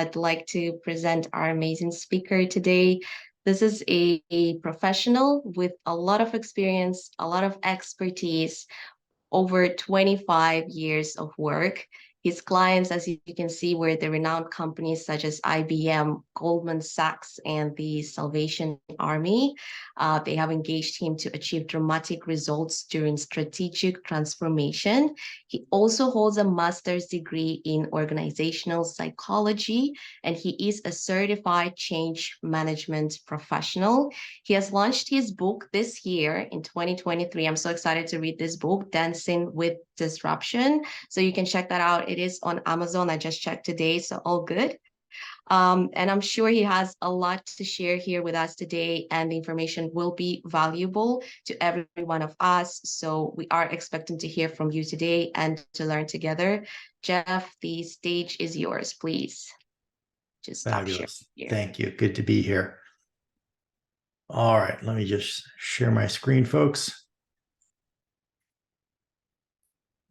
I'd like to present our amazing speaker today. This is a professional with a lot of experience, a lot of expertise, over 25 years of work. His clients, as you can see, were the renowned companies such as IBM, Goldman Sachs, and the Salvation Army. They have engaged him to achieve dramatic results during strategic transformation. He also holds a master's degree in organizational psychology, and he is a certified change management professional. He has launched his book this year in 2023. I'm so excited to read this book, Dancing with Disruption. So you can check that out. It is on Amazon. I just checked today, so all good. And I'm sure he has a lot to share here with us today, and the information will be valuable to every one of us. So we are expecting to hear from you today and to learn together. Jeff, the stage is yours. Please just stop sharing Fabulous. here. Thank you. Good to be here. All right, let me just share my screen, folks.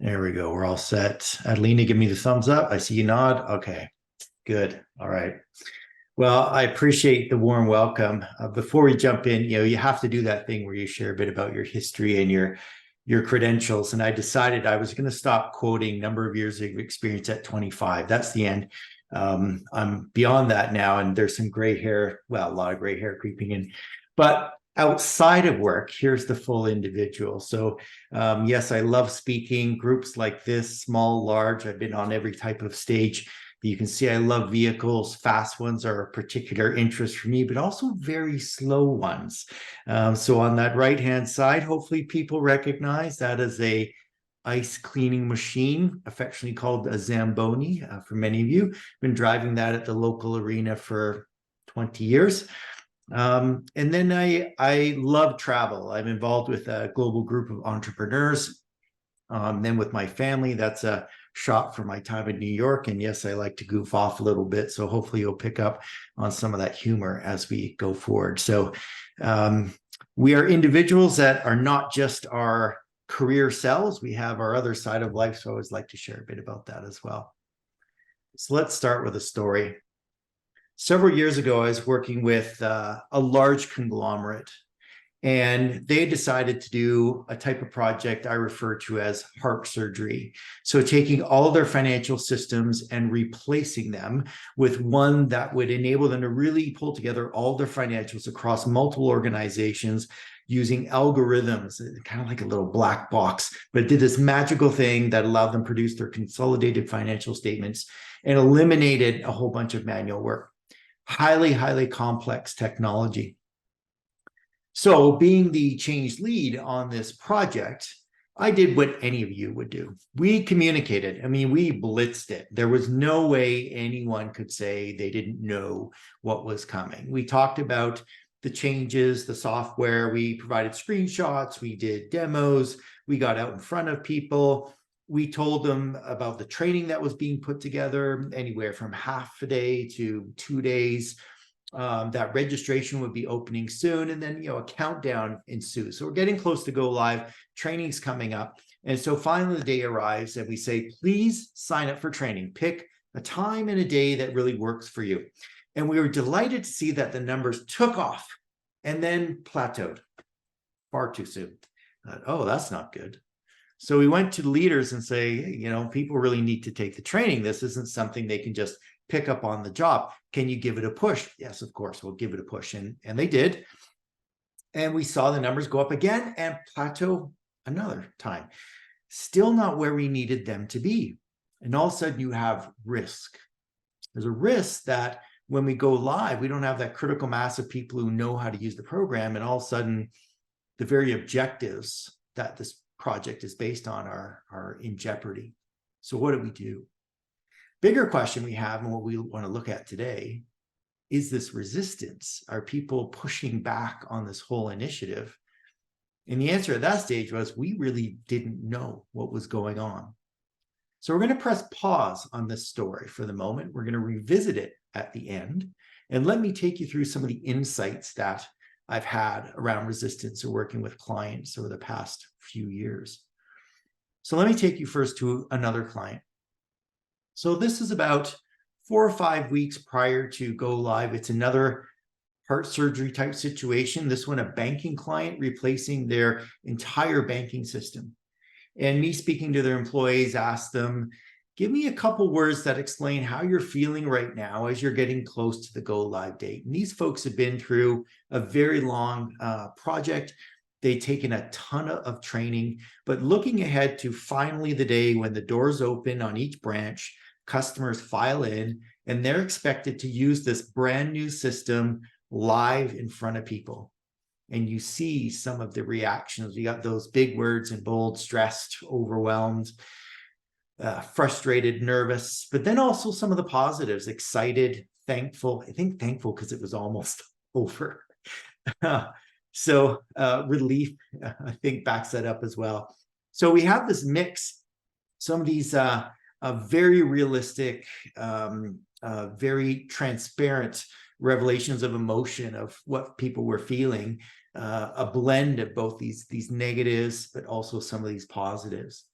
There we go. We're all set. Adelina, give me the thumbs up. I see you nod. Okay, good. All right. Well, I appreciate the warm welcome. Before we jump in, you have to do that thing where you share a bit about your history and your credentials. And I decided I was going to stop quoting number of years of experience at 25. That's the end. I'm beyond that now, and there's some gray hair. Well, a lot of gray hair creeping in. But outside of work, here's the full individual. So yes, I love speaking, groups like this, small, large. I've been on every type of stage. You can see I love vehicles. Fast ones are a particular interest for me, but also very slow ones. So on that right-hand side, hopefully people recognize that as a ice cleaning machine, affectionately called a Zamboni. For many of you, been driving that at the local arena for 20 years. And then I love travel. I'm involved with a global group of entrepreneurs. Then with my family, that's a shot for my time in New York. And yes, I like to goof off a little bit. So hopefully you'll pick up on some of that humor as we go forward. So we are individuals that are not just our career selves. We have our other side of life. So I always like to share a bit about that as well. So let's start with a story. Several years ago, I was working with a large conglomerate, and they decided to do a type of project I refer to as heart surgery. So taking all their financial systems and replacing them with one that would enable them to really pull together all their financials across multiple organizations using algorithms, kind of like a little black box, but it did this magical thing that allowed them to produce their consolidated financial statements and eliminated a whole bunch of manual work. Highly, highly complex technology. So being the change lead on this project, I did what any of you would do. We communicated. I mean, we blitzed it. There was no way anyone could say they didn't know what was coming. We talked about the changes, the software. We provided screenshots. We did demos. We got out in front of people. We told them about the training that was being put together, anywhere from half a day to 2 days. That registration would be opening soon, and then a countdown ensues. So we're getting close to go live. Training's coming up, and so finally the day arrives, and we say, please sign up for training. Pick a time and a day that really works for you. And we were delighted to see that the numbers took off and then plateaued far too soon. Oh, that's not good. So we went to the leaders and say, hey, people really need to take the training. This isn't something they can just pick up on the job. Can you give it a push? Yes, of course, we'll give it a push. And they did. And we saw the numbers go up again and plateau another time. Still not where we needed them to be. And all of a sudden you have risk. There's a risk that when we go live, we don't have that critical mass of people who know how to use the program. And all of a sudden, the very objectives that this project is based on are in jeopardy. So what do we do? Bigger question we have, and what we want to look at today, is this resistance. Are people pushing back on this whole initiative? And the answer at that stage was, we really didn't know what was going on. So we're going to press pause on this story for the moment. We're going to revisit it at the end. And let me take you through some of the insights that I've had around resistance or working with clients over the past few years. So let me take you first to another client. So this is about 4 or 5 weeks prior to go live. It's another heart surgery type situation. This one, a banking client replacing their entire banking system. And me speaking to their employees, asked them, give me a couple words that explain how you're feeling right now as you're getting close to the go live date. And these folks have been through a very long project. They've taken a ton of training, but looking ahead to finally the day when the doors open on each branch, customers file in, and they're expected to use this brand new system live in front of people. And you see some of the reactions. You got those big words in bold: stressed, overwhelmed, frustrated, nervous, but then also some of the positives: excited, thankful. I think thankful because it was almost over. So relief, I think, backs that up as well. So we have this mix, some of these very realistic, very transparent revelations of emotion of what people were feeling, a blend of both these negatives, but also some of these positives.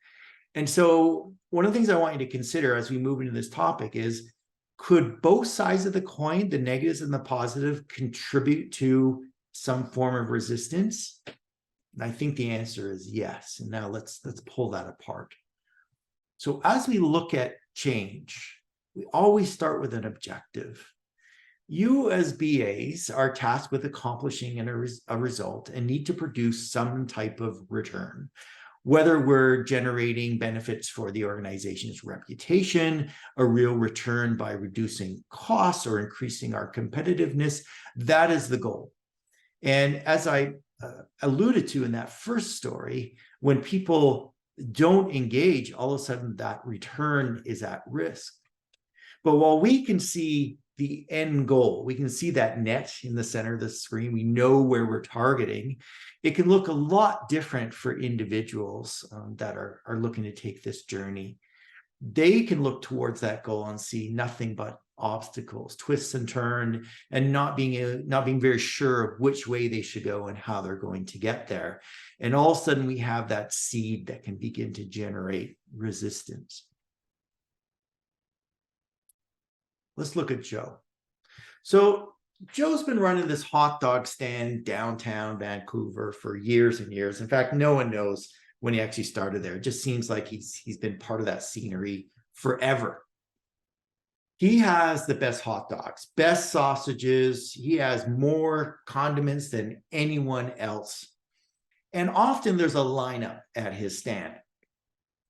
And so one of the things I want you to consider as we move into this topic is, could both sides of the coin, the negatives and the positive, contribute to some form of resistance? And I think the answer is yes. And now let's pull that apart. So as we look at change, we always start with an objective. You as BAs are tasked with accomplishing a result and need to produce some type of return, whether we're generating benefits for the organization's reputation, a real return by reducing costs or increasing our competitiveness. That is the goal. And as I alluded to in that first story, when people don't engage, all of a sudden that return is at risk. But while we can see the end goal, we can see that net in the center of the screen, we know where we're targeting, it can look a lot different for individuals that are looking to take this journey. They can look towards that goal and see nothing but obstacles, twists and turns, and not being very sure of which way they should go and how they're going to get there. And all of a sudden we have that seed that can begin to generate resistance. Let's look at Joe. So Joe's been running this hot dog stand downtown Vancouver for years and years. In fact, no one knows when he actually started there. It just seems like he's been part of that scenery forever. He has the best hot dogs, best sausages. He has more condiments than anyone else. And often there's a lineup at his stand.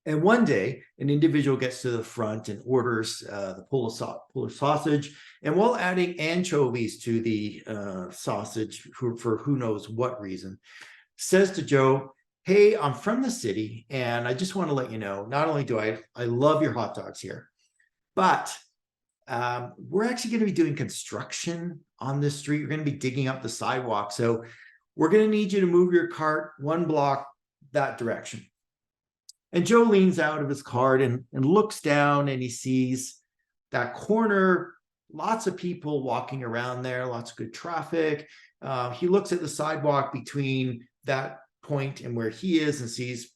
And one day, an individual gets to the front and orders the Polish sausage. And while adding anchovies to the sausage for who knows what reason, says to Joe, hey, I'm from the city, and I just want to let you know, not only do I love your hot dogs here, but we're actually going to be doing construction on this street. We're going to be digging up the sidewalk. So we're going to need you to move your cart 1 block that direction. And Joe leans out of his cart and looks down, and he sees that corner, lots of people walking around there, lots of good traffic. He looks at the sidewalk between that point and where he is and sees,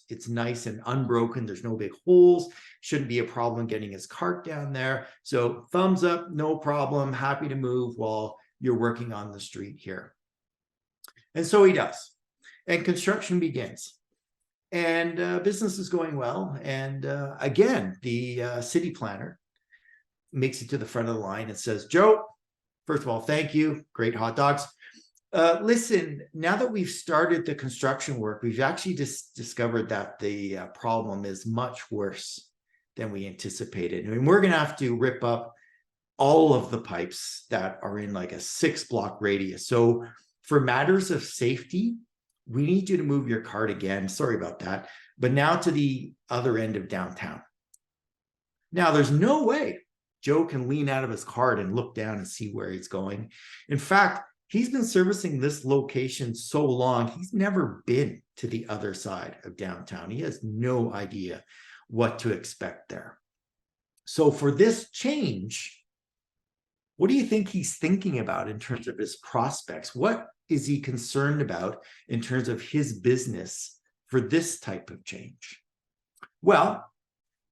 it's nice and unbroken. There's no big holes. Shouldn't be a problem getting his cart down there. So thumbs up, no problem. Happy to move while you're working on the street here. And so he does. And construction begins. And business is going well. And again, the city planner makes it to the front of the line and says, Joe, first of all, thank you. Great hot dogs. Listen, now that we've started the construction work, we've actually discovered that the problem is much worse than we anticipated. I mean, we're going to have to rip up all of the pipes that are in like a 6-block radius. So for matters of safety, we need you to move your cart again. Sorry about that. But now to the other end of downtown. Now, there's no way Joe can lean out of his cart and look down and see where he's going. In fact, he's been servicing this location so long, he's never been to the other side of downtown. He has no idea what to expect there. So for this change, what do you think he's thinking about in terms of his prospects? What is he concerned about in terms of his business for this type of change? Well,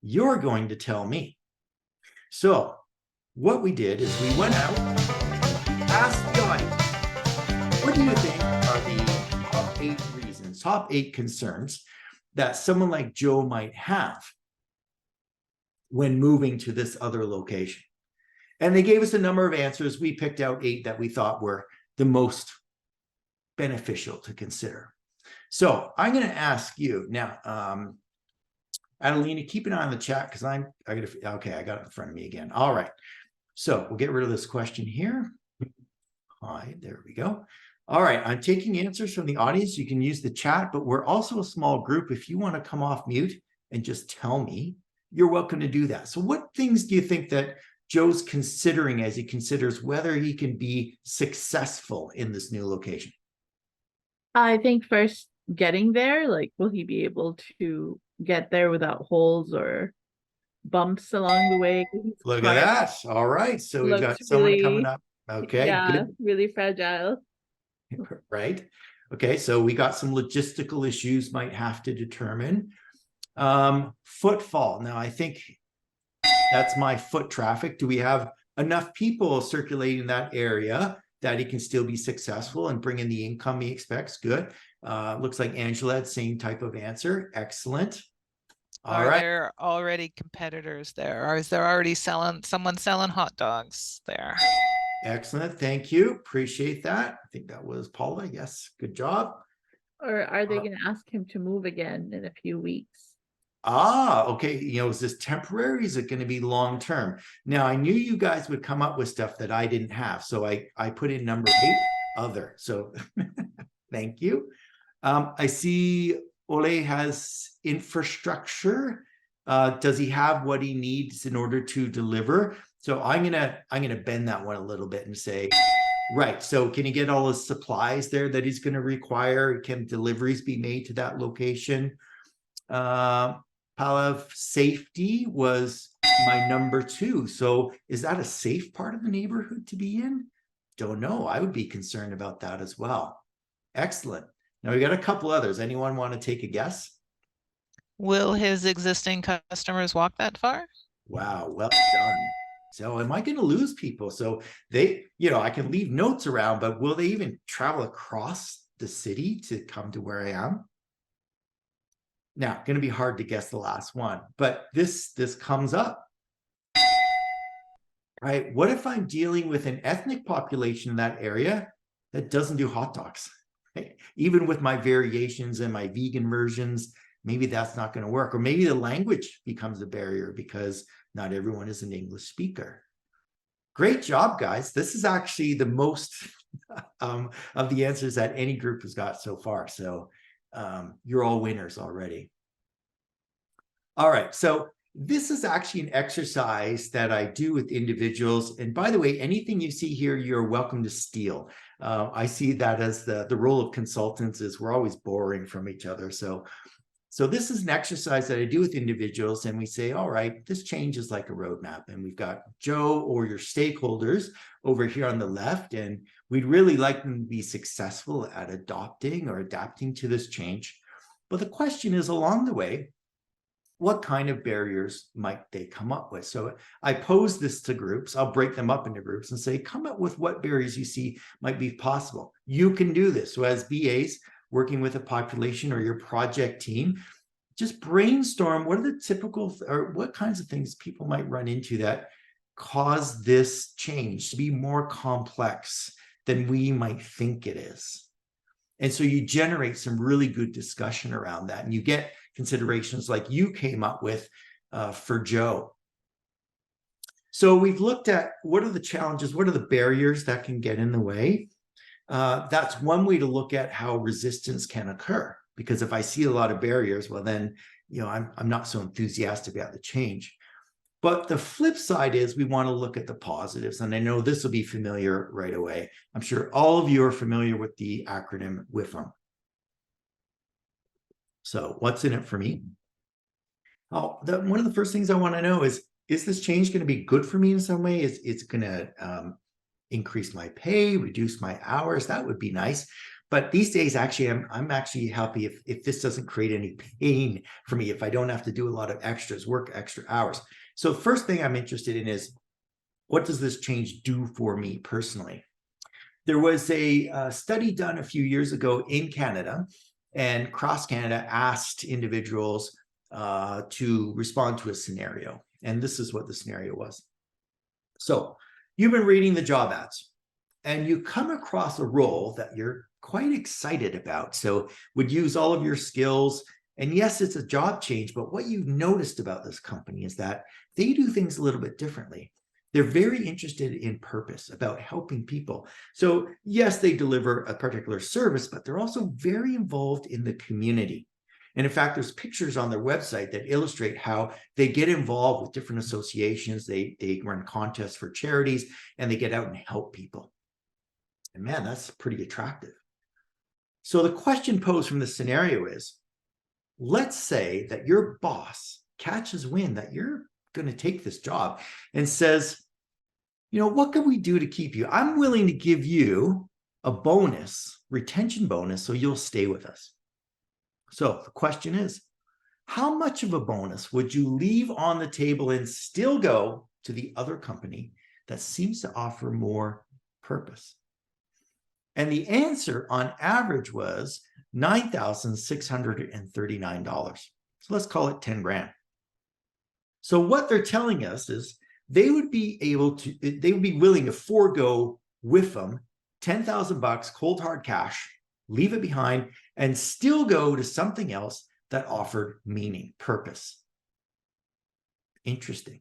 you're going to tell me. So what we did is we went out, asked the audience, what do you think are the top 8 reasons, top 8 concerns that someone like Joe might have when moving to this other location? And they gave us a number of answers. We picked out 8 that we thought were the most beneficial to consider. So I'm going to ask you now, Adelina, keep an eye on the chat because I got it in front of me again. All right. So we'll get rid of this question here. Hi, there we go. All right, I'm taking answers from the audience. You can use the chat, but we're also a small group. If you want to come off mute and just tell me, you're welcome to do that. So what things do you think that Joe's considering as he considers whether he can be successful in this new location? I think first getting there, like, will he be able to get there without holes or bumps along the way? His Look at car that. All right. So we've got looks someone coming really, up. Okay, yeah, good. really fragile. Right. Okay, so we got some logistical issues might have to determine. Footfall. Now, I think that's my foot traffic. Do we have enough people circulating that area that he can still be successful and bring in the income he expects? Good. Looks like Angela had same type of answer. Excellent. All Are right. there already competitors there? Or is there already someone selling hot dogs there? Excellent. Thank you. Appreciate that. I think that was Paula. Yes. Good job. Or are they going to ask him to move again in a few weeks? Okay. Is this temporary? Is it going to be long term? Now, I knew you guys would come up with stuff that I didn't have. So I put in number 8, other. So thank you. I see Ole has infrastructure. Does he have what he needs in order to deliver? So I'm gonna bend that one a little bit and say, right. So can he get all his supplies there that he's going to require? Can deliveries be made to that location? Palav, safety was my number 2. So is that a safe part of the neighborhood to be in? Don't know. I would be concerned about that as well. Excellent. Now we got a couple others. Anyone want to take a guess? Will his existing customers walk that far? Wow, well done. So am I going to lose people? So I can leave notes around, but will they even travel across the city to come to where I am? Now, going to be hard to guess the last one, but this comes up. Right? What if I'm dealing with an ethnic population in that area that doesn't do hot dogs? Right? Even with my variations and my vegan versions, maybe that's not going to work. Or maybe the language becomes a barrier because not everyone is an English speaker. Great job, guys. This is actually the most of the answers that any group has got so far. So you're all winners already. All right. So this is actually an exercise that I do with individuals. And by the way, anything you see here, you're welcome to steal. I see that as the role of consultants is we're always borrowing from each other. So this is an exercise that I do with individuals, and we say, all right, this change is like a roadmap, and we've got Joe or your stakeholders over here on the left, and we'd really like them to be successful at adopting or adapting to this change. But the question is, along the way, what kind of barriers might they come up with? So I pose this to groups. I'll break them up into groups and say, come up with what barriers you see might be possible. You can do this. So as BAs, working with a population or your project team, just brainstorm what are the typical or what kinds of things people might run into that cause this change to be more complex than we might think it is. And so you generate some really good discussion around that, and you get considerations like you came up with for Joe. So we've looked at what are the challenges, what are the barriers that can get in the way. That's one way to look at how resistance can occur, because if I see a lot of barriers, well, then, I'm not so enthusiastic about the change. But the flip side is we want to look at the positives. And I know this will be familiar right away. I'm sure all of you are familiar with the acronym WIFM. So what's in it for me? One of the first things I want to know is this change going to be good for me in some way? Is it's going to increase my pay, reduce my hours? That would be nice. But these days, actually, I'm actually happy if this doesn't create any pain for me, if I don't have to do a lot of extras, work extra hours. So the first thing I'm interested in is What does this change do for me personally? There was a study done a few years ago in Canada, and Cross Canada asked individuals to respond to a scenario. And this is what the scenario was. So you've been reading the job ads and you come across a role that you're quite excited about. So would use all of your skills. And yes, it's a job change, but what you've noticed about this company is that they do things a little bit differently. They're very interested in purpose, about helping people. So yes, they deliver a particular service, but they're also very involved in the community. And in fact, there's pictures on their website that illustrate how they get involved with different associations. They run contests for charities, and they get out and help people. And man, that's pretty attractive. So the question posed from this scenario is, let's say that your boss catches wind that you're going to take this job and says, you know, what can we do to keep you? I'm willing to give you a bonus, retention bonus, so you'll stay with us. So the question is, how much of a bonus would you leave on the table and still go to the other company that seems to offer more purpose? And the answer on average was $9,639. So let's call it 10 grand. So what they're telling us is they would be willing to forego with them $10,000 cold hard cash, leave it behind, and still go to something else that offered meaning, purpose. Interesting.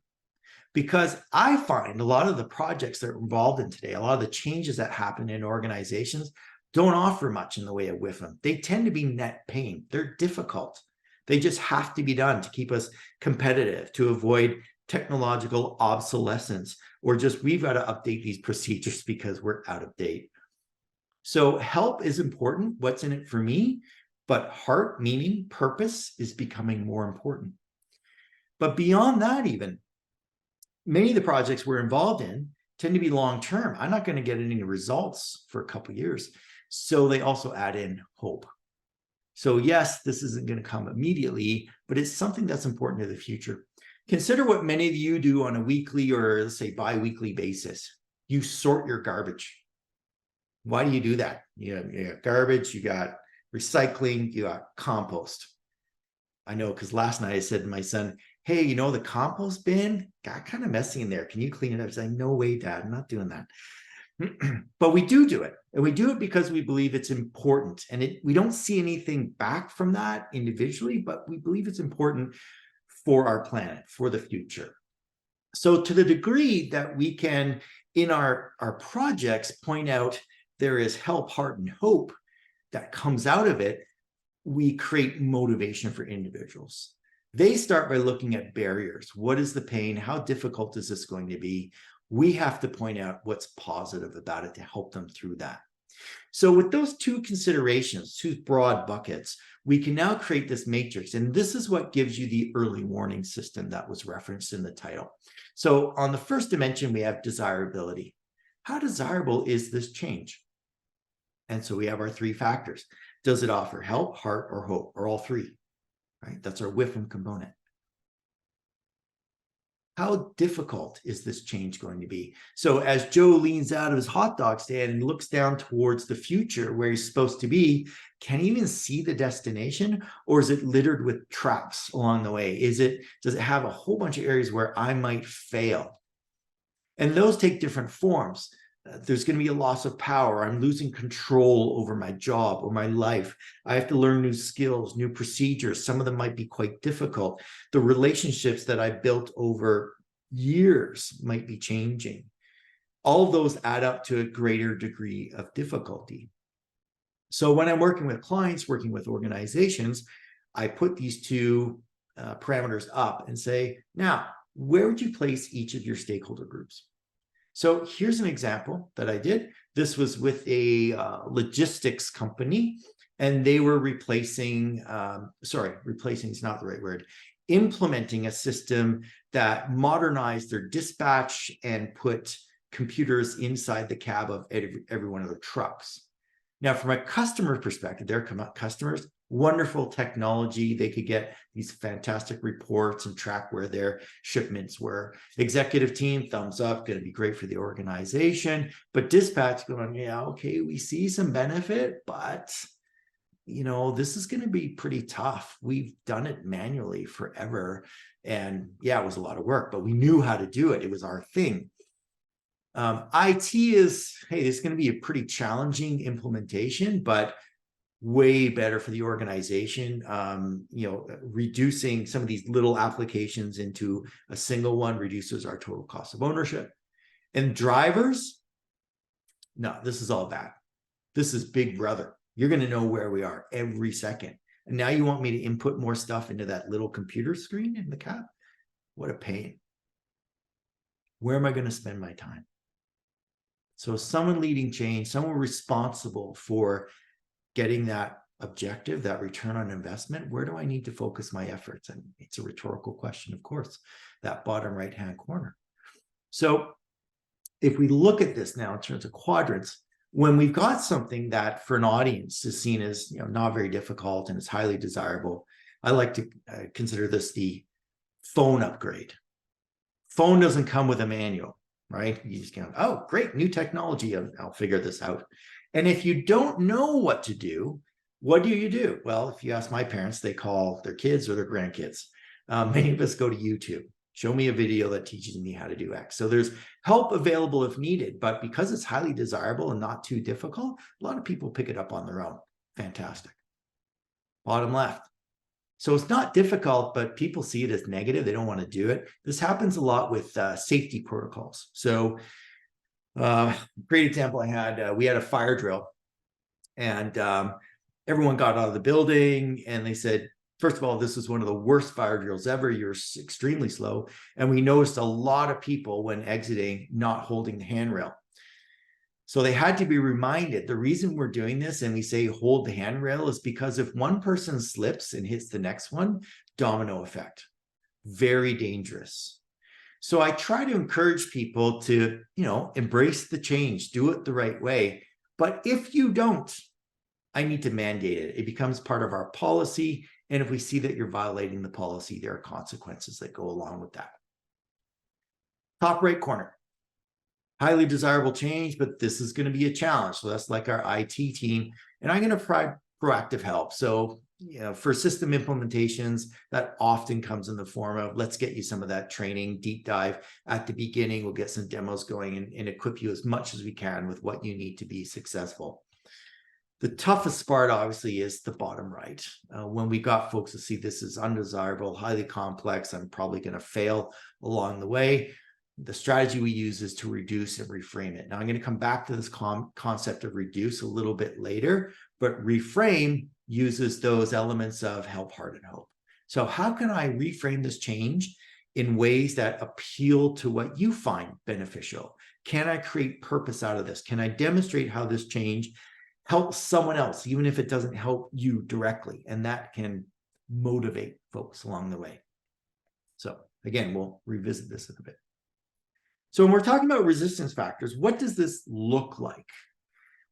Because I find a lot of the projects that are involved in today, a lot of the changes that happen in organizations don't offer much in the way of WIFM. They tend to be net paying. They're difficult. They just have to be done to keep us competitive, to avoid technological obsolescence, or just we've got to update these procedures because we're out of date. So help is important. What's in it for me? But heart, meaning, purpose is becoming more important. But beyond that, even, many of the projects we're involved in tend to be long-term. I'm not going to get any results for a couple of years. So they also add in hope. So yes, this isn't going to come immediately, but it's something that's important to the future. Consider what many of you do on a weekly or let's say bi-weekly basis. You sort your garbage. Why do you do that? You got garbage, you got recycling, you got compost. I know because last night I said to my son, hey, you know, the compost bin got kind of messy in there. Can you clean it up? He's like, no way, Dad, I'm not doing that. But we do it. And we do it because we believe it's important. And we don't see anything back from that individually, but we believe it's important for our planet, for the future. So to the degree that we can, in our projects, point out there is help, heart, and hope that comes out of it, we create motivation for individuals. They start by looking at barriers. What is the pain? How difficult is this going to be? We have to point out what's positive about it to help them through that. So with those two considerations, two broad buckets, we can now create this matrix. And this is what gives you the early warning system that was referenced in the title. So on the first dimension, we have desirability. How desirable is this change? And so we have our three factors. Does it offer help, heart, or hope, or all three? Right? That's our WIFM component. How difficult is this change going to be? So as Joe leans out of his hot dog stand and looks down towards the future where he's supposed to be, can he even see the destination, or is it littered with traps along the way? Does it have a whole bunch of areas where I might fail? And those take different forms. There's going to be a loss of power. I'm losing control over my job or my life. I have to learn new skills, new procedures. Some of them might be quite difficult. The relationships that I built over years might be changing. All of those add up to a greater degree of difficulty. So when I'm working with clients, working with organizations, I put these two parameters up and say, now, where would you place each of your stakeholder groups? So here's an example that I did. This was with a logistics company, and they were replacing is not the right word, implementing a system that modernized their dispatch and put computers inside the cab of every one of their trucks. Now, from a customer perspective, their customers, wonderful technology. They could get these fantastic reports and track where their shipments were. Executive team, thumbs up, going to be great for the organization. But dispatch going, yeah, okay, we see some benefit, but this is going to be pretty tough. We've done it manually forever. And yeah, it was a lot of work, but we knew how to do it. It was our thing. IT is, hey, it's going to be a pretty challenging implementation, but way better for the organization. Reducing some of these little applications into a single one reduces our total cost of ownership. And drivers, no, this is all bad. This is Big Brother. You're going to know where we are every second. And now you want me to input more stuff into that little computer screen in the cab? What a pain. Where am I going to spend my time? So someone leading change, someone responsible for getting that objective, that return on investment, where do I need to focus my efforts? And it's a rhetorical question, of course, that bottom right-hand corner. So if we look at this now in terms of quadrants, when we've got something that for an audience is seen as not very difficult and it's highly desirable, I like to consider this the phone upgrade. Phone doesn't come with a manual, right? You just go, oh, great, new technology, I'll figure this out. And if you don't know what to do, what do? Well, if you ask my parents, they call their kids or their grandkids. Many of us go to YouTube. Show me a video that teaches me how to do X. So there's help available if needed, but because it's highly desirable and not too difficult, a lot of people pick it up on their own. Fantastic. Bottom left. So it's not difficult, but people see it as negative. They don't want to do it. This happens a lot with safety protocols. So great example I had, we had a fire drill and everyone got out of the building and they said, first of all, this is one of the worst fire drills ever. You're extremely slow. And we noticed a lot of people when exiting not holding the handrail. So they had to be reminded the reason we're doing this and we say hold the handrail is because if one person slips and hits the next one, domino effect, very dangerous. So I try to encourage people to, embrace the change, do it the right way. But if you don't, I need to mandate it. It becomes part of our policy. And if we see that you're violating the policy, there are consequences that go along with that. Top right corner. Highly desirable change, but this is going to be a challenge. So that's like our IT team. And I'm going to provide proactive help. So, for system implementations, that often comes in the form of, let's get you some of that training, deep dive at the beginning. We'll get some demos going and equip you as much as we can with what you need to be successful. The toughest part, obviously, is the bottom right. When we got folks to see this is undesirable, highly complex, I'm probably going to fail along the way. The strategy we use is to reduce and reframe it. Now, I'm going to come back to this concept of reduce a little bit later, but reframe uses those elements of help, heart, and hope. So how can I reframe this change in ways that appeal to what you find beneficial? Can I create purpose out of this? Can I demonstrate how this change help someone else, even if it doesn't help you directly? And that can motivate folks along the way. So again, we'll revisit this in a bit. So when we're talking about resistance factors, what does this look like?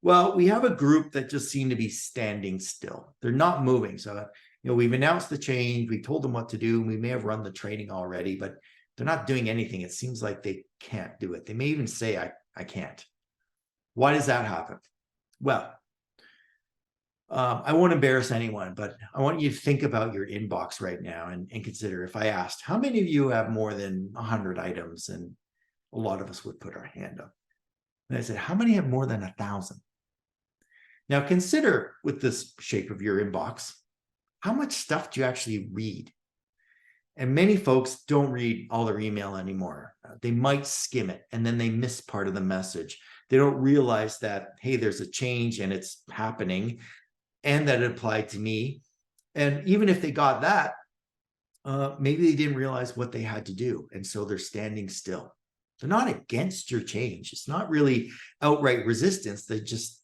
Well, we have a group that just seem to be standing still. They're not moving. So, we've announced the change. We told them what to do. And we may have run the training already, but they're not doing anything. It seems like they can't do it. They may even say, I can't. Why does that happen? Well, I won't embarrass anyone, but I want you to think about your inbox right now and consider, if I asked, how many of you have more than 100 items? And a lot of us would put our hand up. And I said, how many have more than 1,000? Now consider, with this shape of your inbox, how much stuff do you actually read? And many folks don't read all their email anymore. They might skim it and then they miss part of the message. They don't realize that, hey, there's a change and it's happening and that it applied to me. And even if they got that, maybe they didn't realize what they had to do. And so they're standing still. They're not against your change. It's not really outright resistance. They just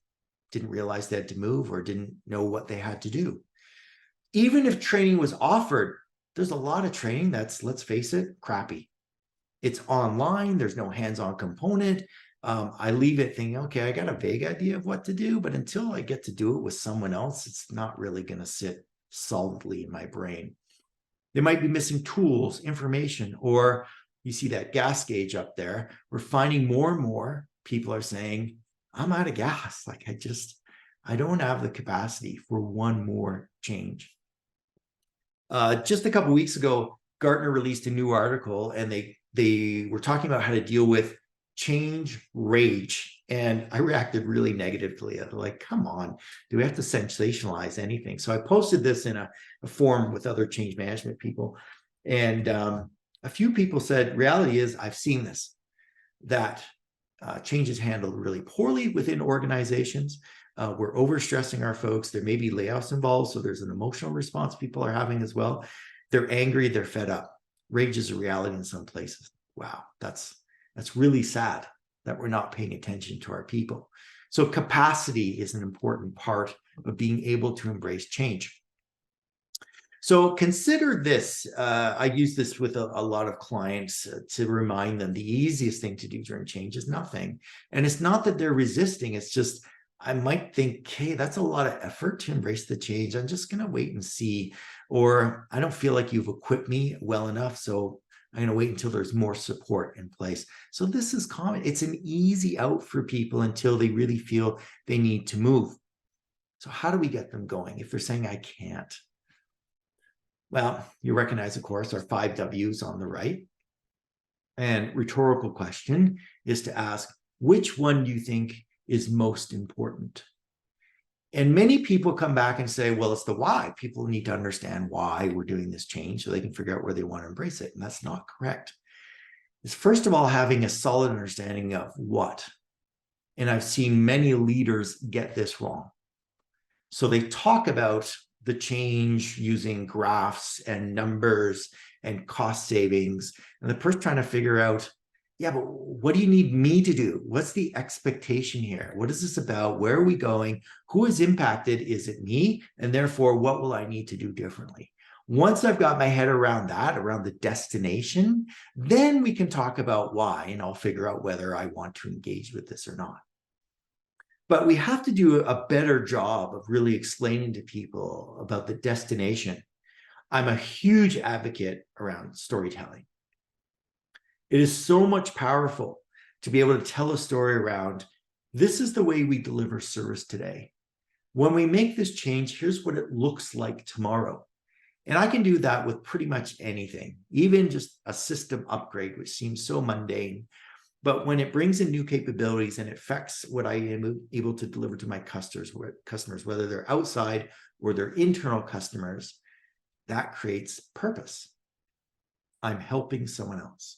didn't realize they had to move or didn't know what they had to do. Even if training was offered, there's a lot of training that's, let's face it, crappy. It's online. There's no hands-on component. I leave it thinking, okay, I got a vague idea of what to do, but until I get to do it with someone else, it's not really going to sit solidly in my brain. They might be missing tools, information, or you see that gas gauge up there. We're finding more and more people are saying, I'm out of gas. Like I don't have the capacity for one more change. Just a couple of weeks ago, Gartner released a new article, and they were talking about how to deal with change rage. And I reacted really negatively. I was like, come on, do we have to sensationalize anything? So I posted this in a forum with other change management people. And a few people said, reality is, I've seen this, that change is handled really poorly within organizations. We're overstressing our folks. There may be layoffs involved, so there's an emotional response people are having as well. They're angry, they're fed up. Rage is a reality in some places. Wow, that's really sad that we're not paying attention to our people. So capacity is an important part of being able to embrace change. So consider this. I use this with a lot of clients to remind them the easiest thing to do during change is nothing. And it's not that they're resisting. It's just, I might think, hey, that's a lot of effort to embrace the change. I'm just going to wait and see. Or I don't feel like you've equipped me well enough. So I'm going to wait until there's more support in place. So this is common. It's an easy out for people until they really feel they need to move. So how do we get them going if they're saying, I can't? Well, you recognize, of course, our 5 W's on the right. And rhetorical question is to ask, which one do you think is most important? And many people come back and say, well, it's the why. People need to understand why we're doing this change so they can figure out where they want to embrace it. And that's not correct. It's first of all, having a solid understanding of what. And I've seen many leaders get this wrong. So they talk about the change using graphs and numbers and cost savings. And the person trying to figure out, yeah, but what do you need me to do? What's the expectation here? What is this about? Where are we going? Who is impacted? Is it me? And therefore, what will I need to do differently? Once I've got my head around that, around the destination, then we can talk about why, and I'll figure out whether I want to engage with this or not. But we have to do a better job of really explaining to people about the destination. I'm a huge advocate around storytelling. It is so much powerful to be able to tell a story around, this is the way we deliver service today. When we make this change, here's what it looks like tomorrow. And I can do that with pretty much anything, even just a system upgrade, which seems so mundane. But when it brings in new capabilities and it affects what I am able to deliver to my customers, whether they're outside or they're internal customers, that creates purpose. I'm helping someone else.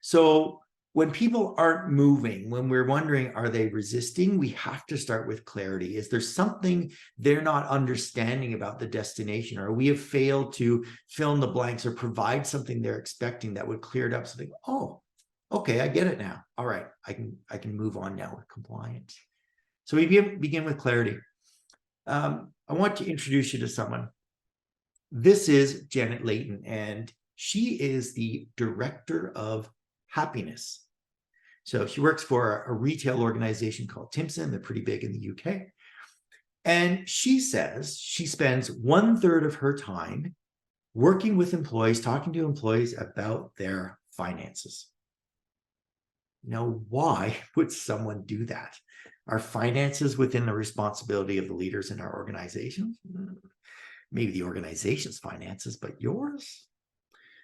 So when people aren't moving, when we're wondering, are they resisting? We have to start with clarity. Is there something they're not understanding about the destination? Or we have failed to fill in the blanks or provide something they're expecting that would clear it up. So they go, oh, okay, I get it now. All right, I can move on now with compliance. So we begin with clarity. I want to introduce you to someone. This is Janet Layton, and she is the Director of Happiness. So she works for a retail organization called Timpson. They're pretty big in the UK. And she says she spends 1/3 of her time working with employees, talking to employees about their finances. Now, why would someone do that? Are finances within the responsibility of the leaders in our organizations? Maybe the organization's finances, but yours?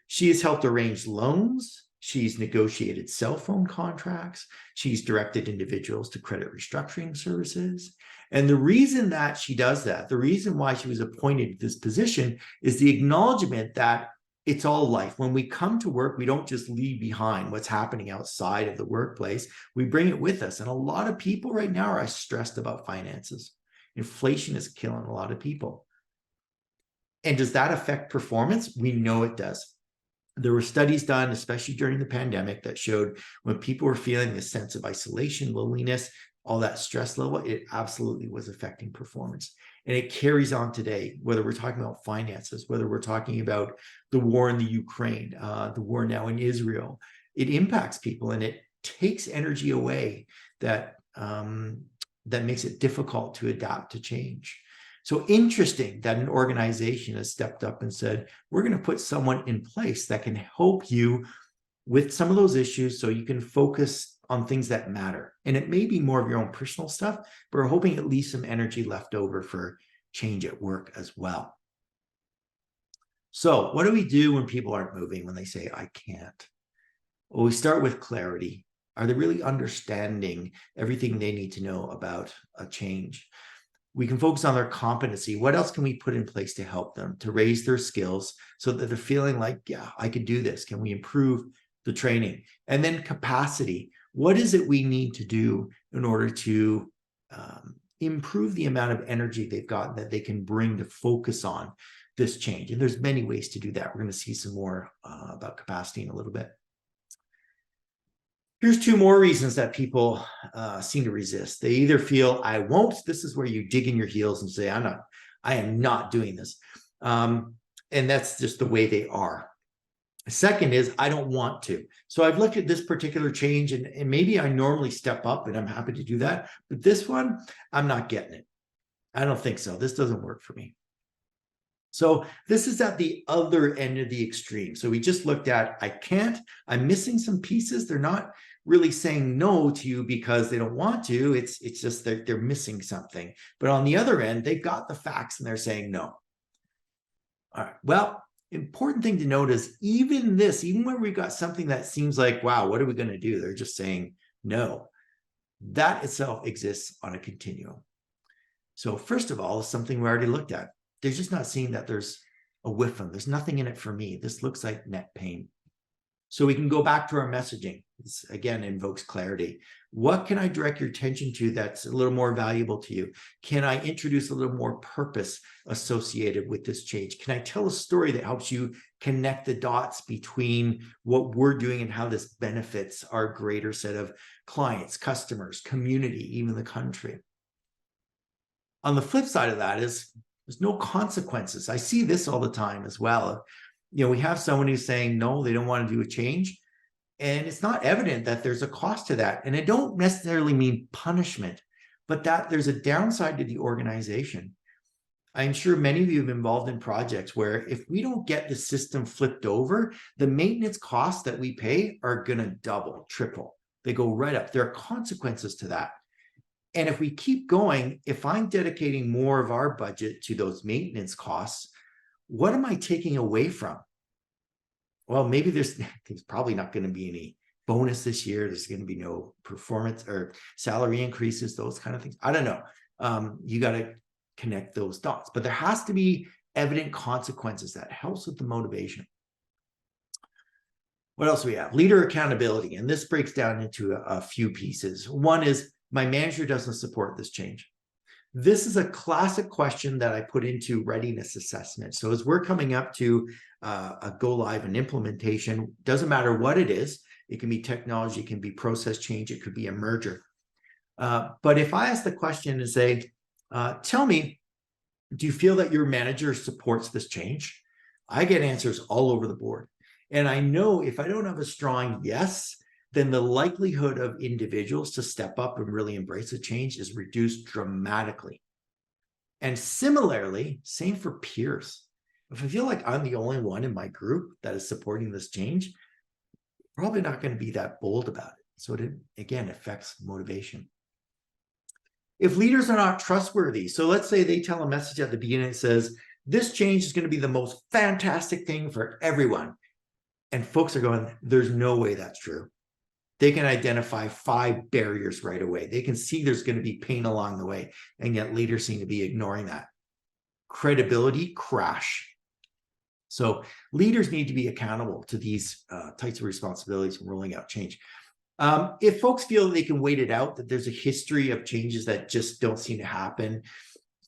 She has helped arrange loans. She's negotiated cell phone contracts. She's directed individuals to credit restructuring services. And the reason that she does that, the reason why she was appointed to this position, is the acknowledgement that it's all life. When we come to work, we don't just leave behind what's happening outside of the workplace. We bring it with us. And a lot of people right now are stressed about finances. Inflation is killing a lot of people. And does that affect performance? We know it does. There were studies done, especially during the pandemic, that showed when people were feeling this sense of isolation, loneliness, all that stress level, it absolutely was affecting performance. And it carries on today, whether we're talking about finances, whether we're talking about the war in the Ukraine, the war now in Israel. It impacts people, and it takes energy away that that makes it difficult to adapt to change. So interesting that an organization has stepped up and said, we're going to put someone in place that can help you with some of those issues so you can focus on things that matter. And it may be more of your own personal stuff, but we're hoping at least some energy left over for change at work as well. So what do we do when people aren't moving, when they say, I can't? Well, we start with clarity. Are they really understanding everything they need to know about a change? We can focus on their competency. What else can we put in place to help them, to raise their skills so that they're feeling like, yeah, I could do this. Can we improve the training? And then capacity. What is it we need to do in order to improve the amount of energy they've got that they can bring to focus on this change? And there's many ways to do that. We're going to see some more about capacity in a little bit. Here's two more reasons that people seem to resist. They either feel, I won't. This is where you dig in your heels and say, I am not doing this. And that's just the way they are. Second is, I don't want to. So I've looked at this particular change, and maybe I normally step up and I'm happy to do that. But this one, I'm not getting it. I don't think so. This doesn't work for me. So this is at the other end of the extreme. So we just looked at, I can't, I'm missing some pieces. They're not really saying no to you because they don't want to. It's just that they're missing something. But on the other end, they've got the facts and they're saying no. All right. Well, important thing to note is even when we've got something that seems like, wow, what are we going to do? They're just saying no. That itself exists on a continuum. So first of all, is something we already looked at. They're just not seeing that there's a whiff of them. There's nothing in it for me. This looks like net pain. So we can go back to our messaging. This again invokes clarity. What can I direct your attention to that's a little more valuable to you? Can I introduce a little more purpose associated with this change? Can I tell a story that helps you connect the dots between what we're doing and how this benefits our greater set of clients, customers, community, even the country? On the flip side of that is there's no consequences. I see this all the time as well. We have someone who's saying, no, they don't want to do a change. And it's not evident that there's a cost to that. And I don't necessarily mean punishment, but that there's a downside to the organization. I'm sure many of you have been involved in projects where if we don't get the system flipped over, the maintenance costs that we pay are going to double, triple. They go right up. There are consequences to that. And if we keep going, if I'm dedicating more of our budget to those maintenance costs, what am I taking away from? Well, maybe there's probably not going to be any bonus this year. There's going to be no performance or salary increases, those kind of things. I don't know. You got to connect those dots, but there has to be evident consequences that helps with the motivation. What else do we have? Leader accountability. And this breaks down into a few pieces. One is, my manager doesn't support this change. This is a classic question that I put into readiness assessment. So as we're coming up to a go live and implementation, doesn't matter what it is. It can be technology, it can be process change, it could be a merger. But if I ask the question and say, tell me, do you feel that your manager supports this change? I get answers all over the board. And I know if I don't have a strong yes, then the likelihood of individuals to step up and really embrace a change is reduced dramatically. And similarly, same for peers. If I feel like I'm the only one in my group that is supporting this change, probably not going to be that bold about it. So it, again, affects motivation. If leaders are not trustworthy, so let's say they tell a message at the beginning that says, this change is going to be the most fantastic thing for everyone. And folks are going, there's no way that's true. They can identify 5 barriers right away. They can see there's going to be pain along the way, and yet leaders seem to be ignoring that. Credibility crash. So leaders need to be accountable to these types of responsibilities when rolling out change. If folks feel they can wait it out, that there's a history of changes that just don't seem to happen,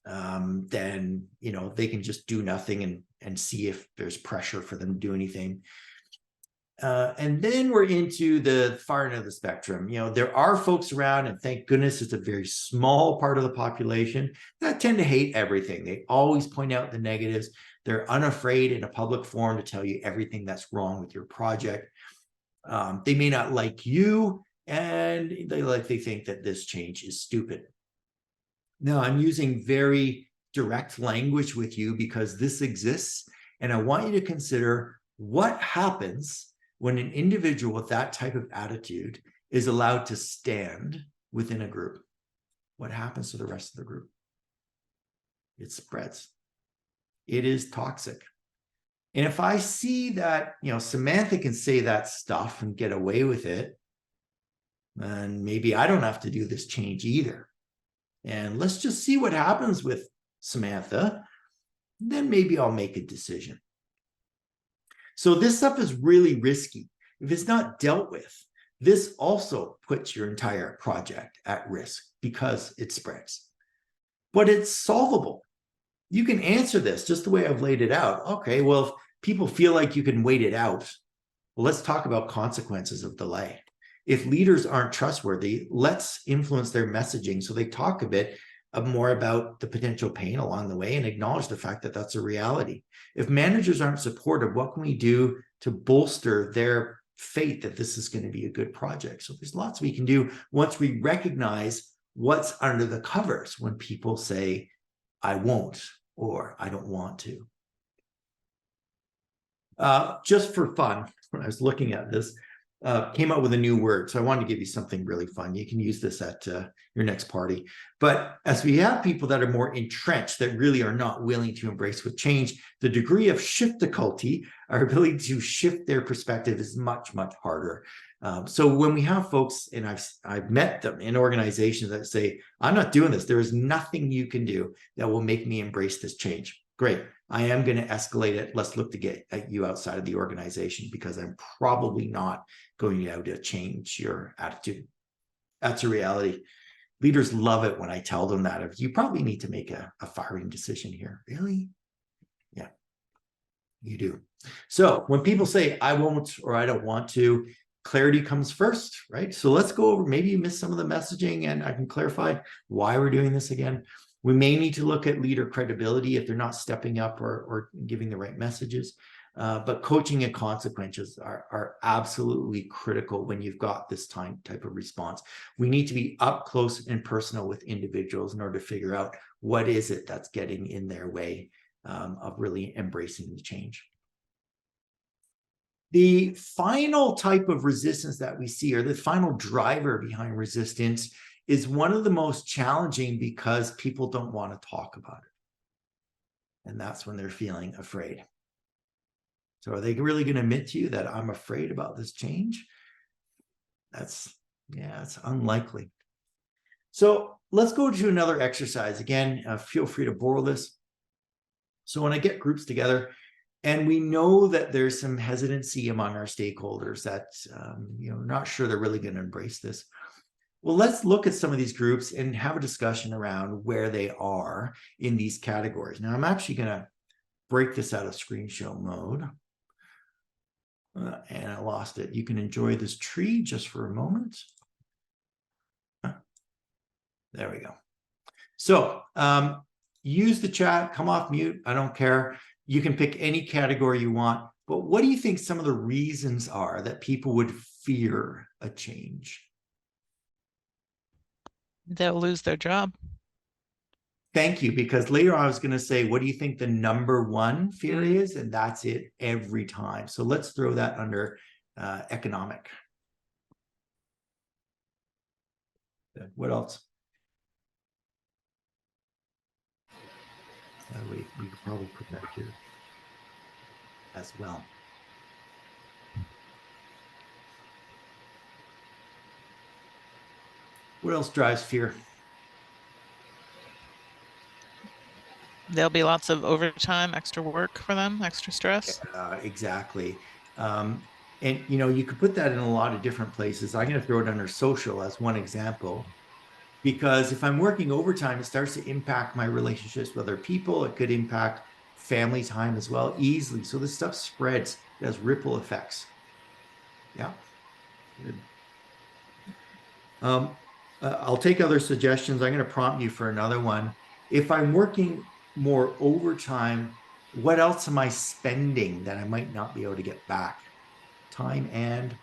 then they can just do nothing and see if there's pressure for them to do anything. And then we're into the far end of the spectrum. There are folks around, and thank goodness it's a very small part of the population that tend to hate everything. They always point out the negatives. They're unafraid in a public forum to tell you everything that's wrong with your project. They may not like you, and they think that this change is stupid. Now, I'm using very direct language with you because this exists, and I want you to consider what happens when an individual with that type of attitude is allowed to stand within a group. What happens to the rest of the group? It spreads. It is toxic. And if I see that, Samantha can say that stuff and get away with it, and maybe I don't have to do this change either. And let's just see what happens with Samantha. Then maybe I'll make a decision. So this stuff is really risky. If it's not dealt with, this also puts your entire project at risk because it spreads. But it's solvable. You can answer this just the way I've laid it out. Okay, well, if people feel like you can wait it out, well, let's talk about consequences of delay. If leaders aren't trustworthy, let's influence their messaging so they talk a bit more about the potential pain along the way and acknowledge the fact that that's a reality. If managers aren't supportive, what can we do to bolster their faith that this is going to be a good project? So there's lots we can do once we recognize what's under the covers when people say, I won't, or I don't want to. Just for fun, when I was looking at this, came up with a new word. So I wanted to give you something really fun. You can use this at your next party. But as we have people that are more entrenched, that really are not willing to embrace with change, the degree of shifticulty, our ability to shift their perspective, is much, much harder. So when we have folks, and I've met them in organizations that say, I'm not doing this. There is nothing you can do that will make me embrace this change. Great. I am going to escalate it. Let's look to get at you outside of the organization because I'm probably not going to change your attitude. That's a reality. Leaders love it when I tell them that. You probably need to make a firing decision here. Really? Yeah, you do. So when people say, I won't or I don't want to, clarity comes first, right? So let's go over, maybe you missed some of the messaging and I can clarify why we're doing this again. We may need to look at leader credibility if they're not stepping up or giving the right messages. But coaching and consequences are absolutely critical when you've got this type of response. We need to be up close and personal with individuals in order to figure out what is it that's getting in their way of really embracing the change. The final type of resistance that we see, or the final driver behind resistance, is one of the most challenging because people don't want to talk about it. And that's when they're feeling afraid. So are they really going to admit to you that I'm afraid about this change? It's unlikely. So let's go to another exercise. Again, feel free to borrow this. So when I get groups together, and we know that there's some hesitancy among our stakeholders that, not sure they're really going to embrace this. Well, let's look at some of these groups and have a discussion around where they are in these categories. Now, I'm actually going to break this out of screen show mode. And I lost it. You can enjoy this tree just for a moment. There we go. So use the chat, come off mute. I don't care. You can pick any category you want. But what do you think some of the reasons are that people would fear a change? They'll lose their job. Thank you, because later I was going to say, what do you think the number one fear is? And that's it every time. So let's throw that under economic. What else? We could probably put that here as well. What else drives fear? There'll be lots of overtime, extra work for them, extra stress. Exactly. And, you could put that in a lot of different places. I'm going to throw it under social as one example, because if I'm working overtime, it starts to impact my relationships with other people. It could impact family time as well, easily. So this stuff spreads, it has ripple effects. Yeah. Good. I'll take other suggestions. I'm going to prompt you for another one. If I'm working more overtime, what else am I spending that I might not be able to get back? Time and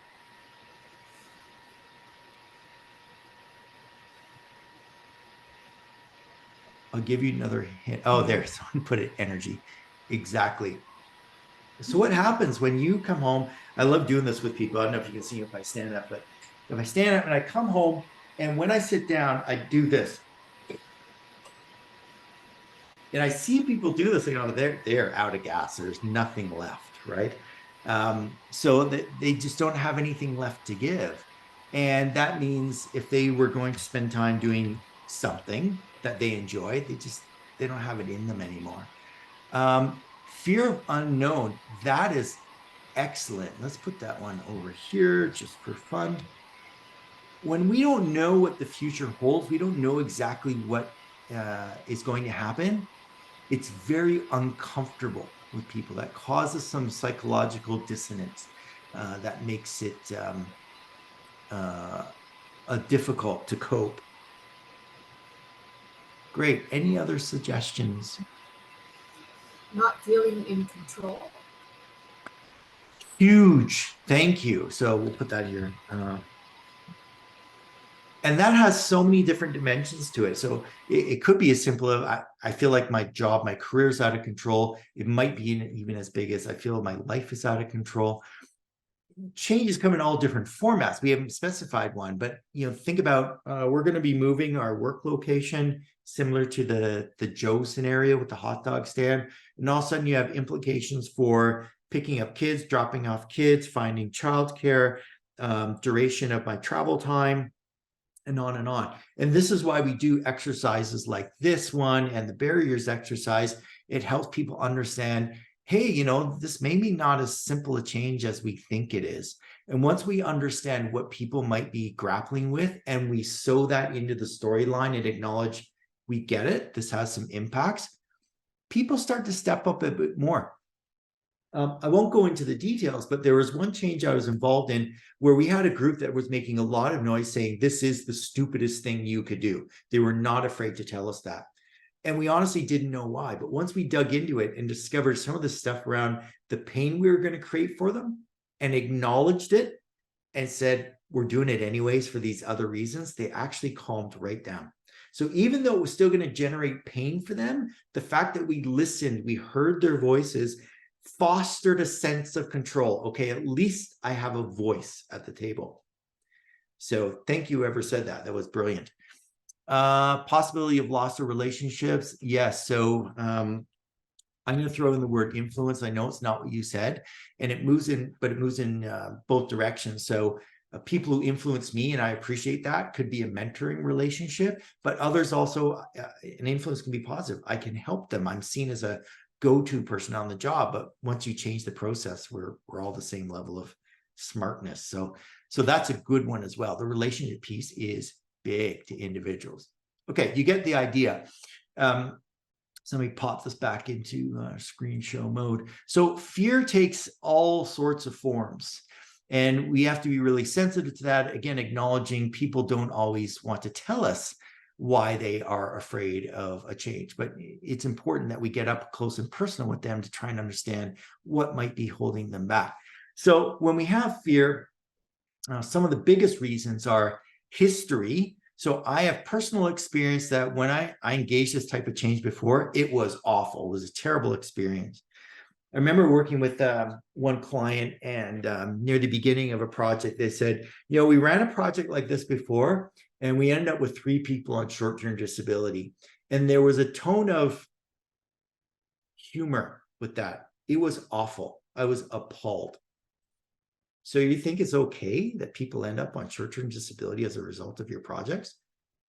I'll give you another hint. Oh, there, someone put it, energy. Exactly. So what happens when you come home? I love doing this with people. I don't know if you can see if I stand up, but if I stand up and I come home, and when I sit down, I do this. And I see people do this, they're out of gas. There's nothing left, right? So that they just don't have anything left to give. And that means if they were going to spend time doing something that they enjoy, they don't have it in them anymore. Fear of unknown, that is excellent. Let's put that one over here just for fun. When we don't know what the future holds, we don't know exactly what is going to happen. It's very uncomfortable with people. That causes some psychological dissonance that makes it difficult to cope. Great. Any other suggestions? Not feeling in control. Huge. Thank you. So we'll put that here. And that has so many different dimensions to it. So it could be as simple as I feel like my job, my career is out of control. It might be even as big as I feel my life is out of control. Changes come in all different formats. We haven't specified one, but think about we're going to be moving our work location, similar to the Joe scenario with the hot dog stand. And all of a sudden you have implications for picking up kids, dropping off kids, finding childcare, duration of my travel time, and on and on. And this is why we do exercises like this one and the barriers exercise. It helps people understand, hey, this may be not as simple a change as we think it is. And once we understand what people might be grappling with and we sew that into the storyline and acknowledge we get it, this has some impacts, people start to step up a bit more. I won't go into the details, but there was one change I was involved in where we had a group that was making a lot of noise saying, this is the stupidest thing you could do. They were not afraid to tell us that. And we honestly didn't know why. But once we dug into it and discovered some of the stuff around the pain we were going to create for them and acknowledged it and said, we're doing it anyways for these other reasons, they actually calmed right down. So even though it was still going to generate pain for them, the fact that we listened, we heard their voices, fostered a sense of control. Okay, at least I have a voice at the table. So thank you whoever said that. That was brilliant. Possibility of loss of relationships. Yes. So I'm going to throw in the word influence. I know it's not what you said, and it moves in, but it moves in both directions. So people who influence me, and I appreciate that, could be a mentoring relationship, but others also, an influence can be positive. I can help them. I'm seen as a go-to person on the job, but once you change the process, we're all the same level of smartness. So that's a good one as well. The relationship piece is big to individuals. Okay, you get the idea. So let me pop this back into screen show mode. So fear takes all sorts of forms, and we have to be really sensitive to that. Again, acknowledging people don't always want to tell us why they are afraid of a change, but it's important that we get up close and personal with them to try and understand what might be holding them back. So when we have fear, some of the biggest reasons are history. So I have personal experience that when I engaged this type of change before, it was awful. It was a terrible experience. I remember working with one client, and near the beginning of a project, they said, we ran a project like this before, and we ended up with 3 people on short-term disability. And there was a tone of humor with that. It was awful. I was appalled. So you think it's okay that people end up on short-term disability as a result of your projects?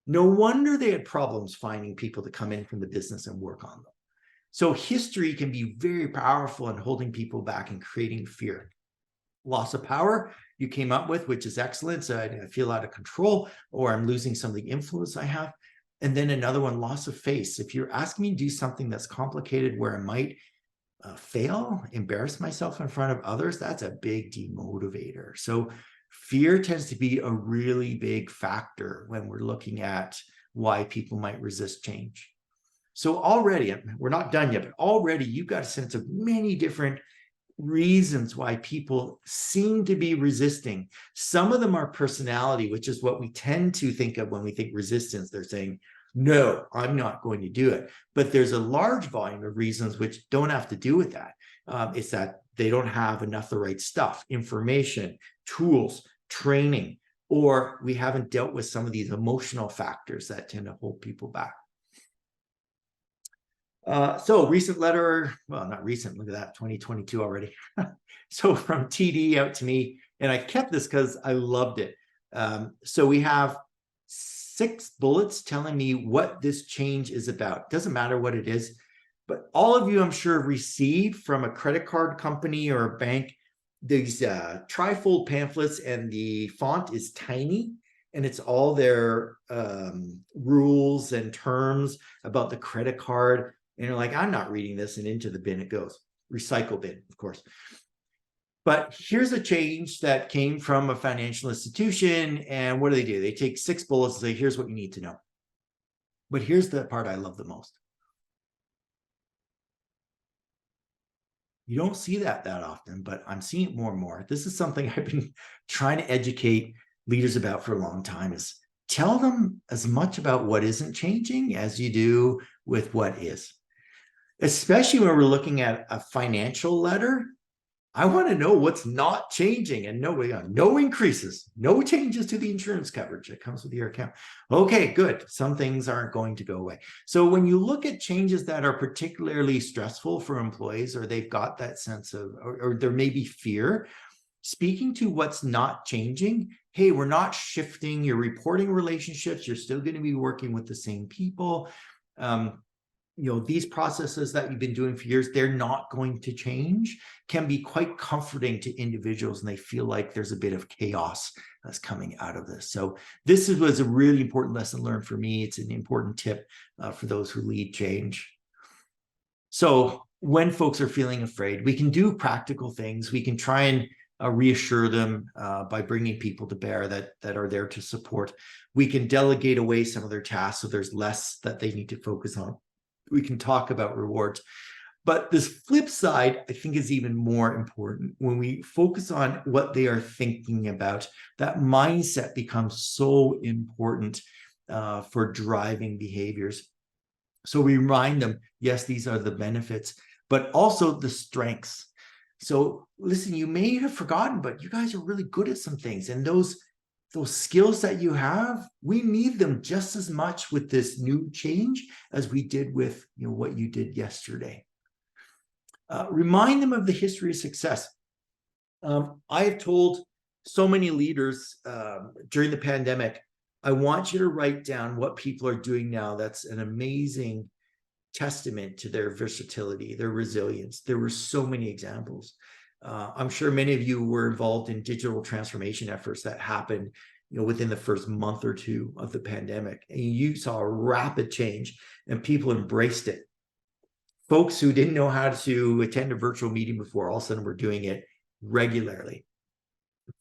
No wonder they had problems finding people to come in from the business and work on them. So history can be very powerful in holding people back and creating fear. Loss of power you came up with, which is excellent. So I feel out of control, or I'm losing some of the influence I have. And then another one, loss of face. If you're asking me to do something that's complicated where I might fail, embarrass myself in front of others, that's a big demotivator. So fear tends to be a really big factor when we're looking at why people might resist change. So already, we're not done yet, but already you've got a sense of many different reasons why people seem to be resisting. Some of them are personality, which is what we tend to think of when we think resistance. They're saying, No, I'm not going to do it. But there's a large volume of reasons which don't have to do with that. It's that they don't have enough of the right stuff, information, tools, training, or we haven't dealt with some of these emotional factors that tend to hold people back. So recent letter, well, not recent, look at that, 2022 already. So from TD out to me, and I kept this because I loved it. So we have 6 bullets telling me what this change is about. Doesn't matter what it is, but all of you, I'm sure, have received from a credit card company or a bank these trifold pamphlets, and the font is tiny, and it's all their rules and terms about the credit card. And you're like, I'm not reading this, and into the bin it goes. Recycle bin, of course. But here's a change that came from a financial institution, and what do? They take 6 bullets and say, here's what you need to know. But here's the part I love the most. You don't see that often, but I'm seeing it more and more. This is something I've been trying to educate leaders about for a long time, is tell them as much about what isn't changing as you do with what is. Especially when we're looking at a financial letter, I want to know what's not changing, and no increases, no changes to the insurance coverage that comes with your account. Okay, good. Some things aren't going to go away. So when you look at changes that are particularly stressful for employees, or they've got that sense of, or there may be fear, speaking to what's not changing. Hey, we're not shifting your relationships. You're still going to be working with the same people. These processes that you've been doing for years, they're not going to change, can be quite comforting to individuals, and they feel like there's a bit of chaos that's coming out of this. So this was a really important lesson learned for me. It's an important tip for those who lead change. So when folks are feeling afraid, we can do practical things. We can try and reassure them by bringing people to bear that are there to support. We can delegate away some of their tasks so there's less that they need to focus on. We can talk about rewards. But this flip side, I think, is even more important. When we focus on what they are thinking about, that mindset becomes so important for driving behaviors. So we remind them, yes, these are the benefits, but also the strengths. So listen, you may have forgotten, but you guys are really good at some things. And those skills that you have, we need them just as much with this new change as we did with what you did yesterday. Remind them of the history of success. I have told so many leaders during the pandemic, I want you to write down what people are doing now. That's an amazing testament to their versatility, their resilience. There were so many examples. I'm sure many of you were involved in digital transformation efforts that happened, within the first month or two of the pandemic, and you saw a rapid change, and people embraced it. Folks who didn't know how to attend a virtual meeting before, all of a sudden were doing it regularly.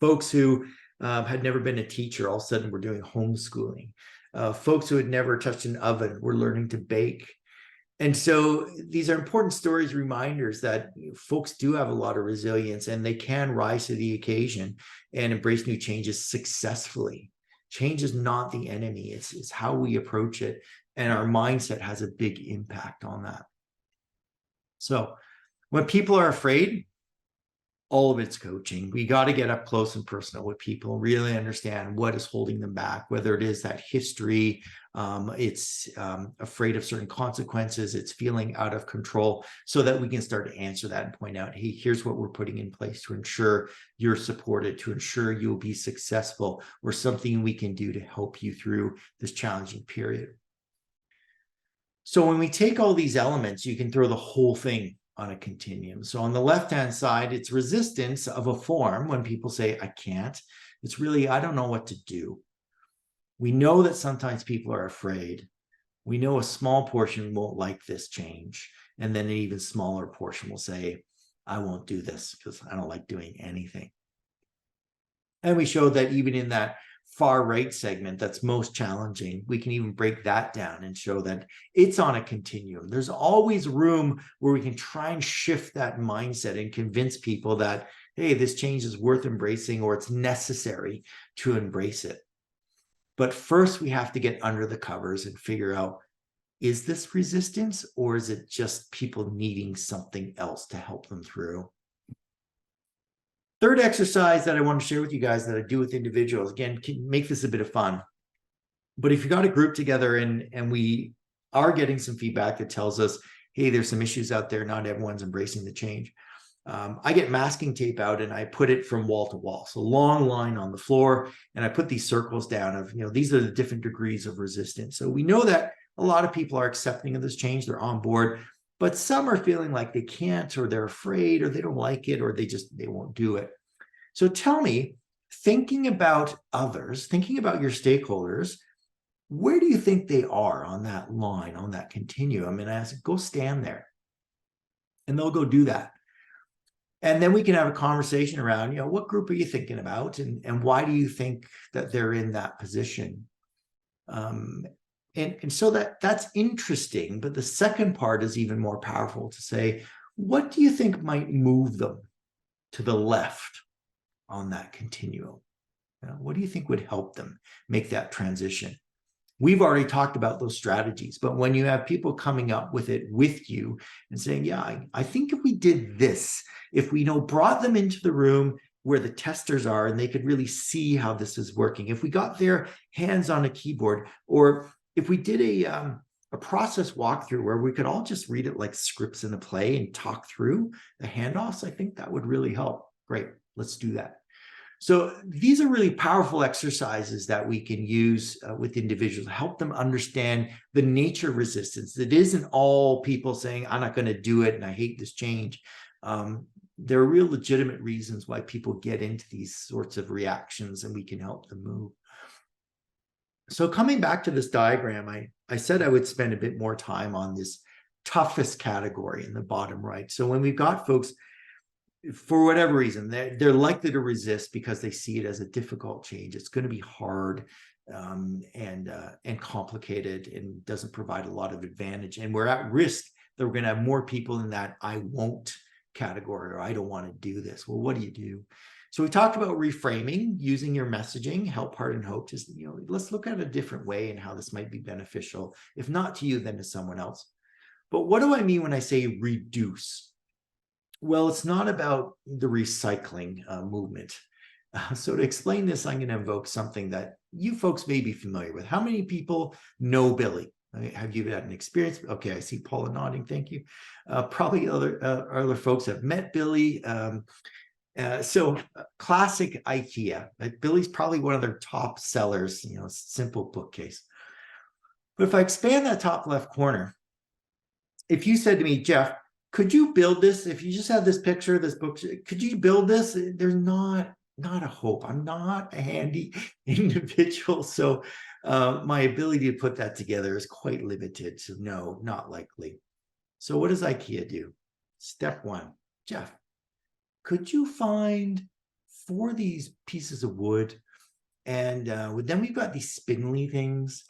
Folks who had never been a teacher, all of a sudden were doing homeschooling. Folks who had never touched an oven were learning to bake. And so these are important stories, reminders that folks do have a lot of resilience, and they can rise to the occasion and embrace new changes successfully. Change is not the enemy. It's how we approach it. And our mindset has a big impact on that. So when people are afraid, all of it's coaching. We got to get up close and personal with people, really understand what is holding them back, whether it is that history, it's afraid of certain consequences, it's feeling out of control, so that we can start to answer that and point out, hey, here's what we're putting in place to ensure you're supported, to ensure you'll be successful, or something we can do to help you through this challenging period. So when we take all these elements, you can throw the whole thing on a continuum. So on the left-hand side, it's resistance of a form. When people say, I can't, it's really, I don't know what to do. We know that sometimes people are afraid. We know a small portion won't like this change. And then an even smaller portion will say, I won't do this because I don't like doing anything. And we show that even in that far right segment that's most challenging, we can even break that down and show that it's on a continuum. There's always room where we can try and shift that mindset and convince people that, hey, this change is worth embracing, or it's necessary to embrace it. But first, we have to get under the covers and figure out, is this resistance, or is it just people needing something else to help them through? Third exercise that I want to share with you guys that I do with individuals, again, can make this a bit of fun. But if you got a group together and we are getting some feedback that tells us, hey, there's some issues out there, not everyone's embracing the change. I get masking tape out and I put it from wall to wall. So long line on the floor, and I put these circles down of, these are the different degrees of resistance. So we know that a lot of people are accepting of this change, they're on board, but some are feeling like they can't, or they're afraid, or they don't like it, or they won't do it. So tell me, thinking about others, thinking about your stakeholders, where do you think they are on that line, on that continuum? And I ask, go stand there. And they'll go do that. And then we can have a conversation around, what group are you thinking about? And why do you think that they're in that position? And so that's interesting. But the second part is even more powerful, to say, what do you think might move them to the left on that continuum? What do you think would help them make that transition? We've already talked about those strategies, but when you have people coming up with it with you and saying, yeah, I think if we did this, if we brought them into the room where the testers are and they could really see how this is working, if we got their hands on a keyboard, or if we did a process walkthrough where we could all just read it like scripts in a play and talk through the handoffs, I think that would really help. Great, let's do that. So these are really powerful exercises that we can use with individuals to help them understand the nature of resistance. It isn't all people saying, I'm not going to do it and I hate this change. There are real legitimate reasons why people get into these sorts of reactions, and we can help them move. So coming back to this diagram, I said I would spend a bit more time on this toughest category in the bottom right. So when we've got folks, for whatever reason, they're likely to resist because they see it as a difficult change. It's going to be hard and complicated, and doesn't provide a lot of advantage. And we're at risk that we're going to have more people in that I won't category, or I don't want to do this. Well, what do you do? So we talked about reframing, using your messaging, help, heart, and hope. Just, let's look at a different way and how this might be beneficial, if not to you, then to someone else. But what do I mean when I say reduce? Well, it's not about the recycling movement. So to explain this, I'm going to invoke something that you folks may be familiar with. How many people know Billy? Have you had an experience? Okay, I see Paula nodding. Thank you. Probably other folks have met Billy. So classic IKEA. Billy's probably one of their top sellers, simple bookcase. But if I expand that top left corner, if you said to me, Jeff, could you build this? If you just have this picture, this book, could you build this? There's not a hope. I'm not a handy individual. So my ability to put that together is quite limited. So no, not likely. So what does IKEA do? Step one, Jeff, could you find 4 of these pieces of wood? And then we've got these spindly things.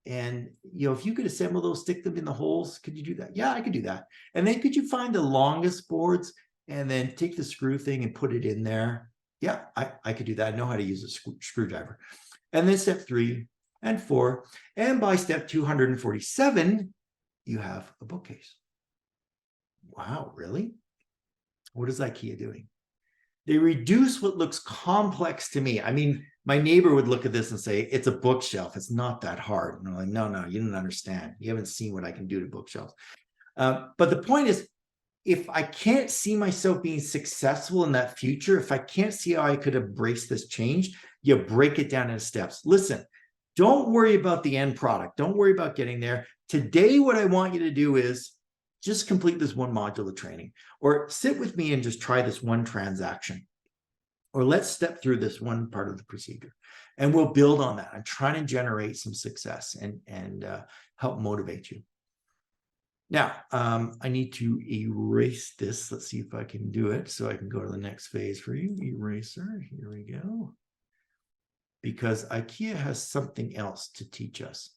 And, if you could assemble those, stick them in the holes, could you do that? Yeah, I could do that. And then could you find the longest boards and then take the screw thing and put it in there? Yeah, I could do that. I know how to use a screwdriver. And then step 3 and 4. And by step 247, you have a bookcase. Wow, really? What is IKEA doing? They reduce what looks complex to me. I mean, my neighbor would look at this and say, it's a bookshelf. It's not that hard. And I'm like, no, you don't understand. You haven't seen what I can do to bookshelves. But the point is, if I can't see myself being successful in that future, if I can't see how I could embrace this change, you break it down into steps. Listen, don't worry about the end product. Don't worry about getting there. Today, what I want you to do is just complete this one module of training, or sit with me and just try this one transaction, or let's step through this one part of the procedure, and we'll build on that. I'm trying to generate some success and help motivate you. Now, I need to erase this. Let's see if I can do it so I can go to the next phase for you. Eraser, here we go. Because IKEA has something else to teach us.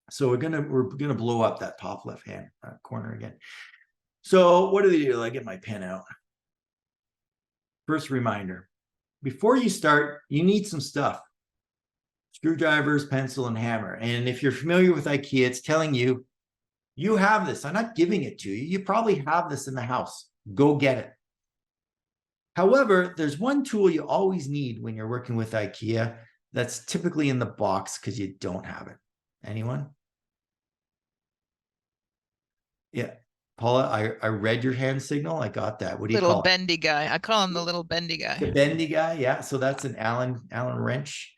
So we're gonna blow up that top left hand corner again. So what do they do? I get my pen out. First reminder: before you start, you need some stuff. screwdrivers, pencil, and hammer. And if you're familiar with IKEA, it's telling you, you have this. I'm not giving it to you. You probably have this in the house. Go get it. However, there's one tool you always need when you're working with IKEA that's typically in the box because you don't have it. Anyone? Yeah. Paula, I read your hand signal. I got that. What do you Little call it? bendy guy. I call him the little bendy The guy. bendy guy. Yeah. So that's an Allen wrench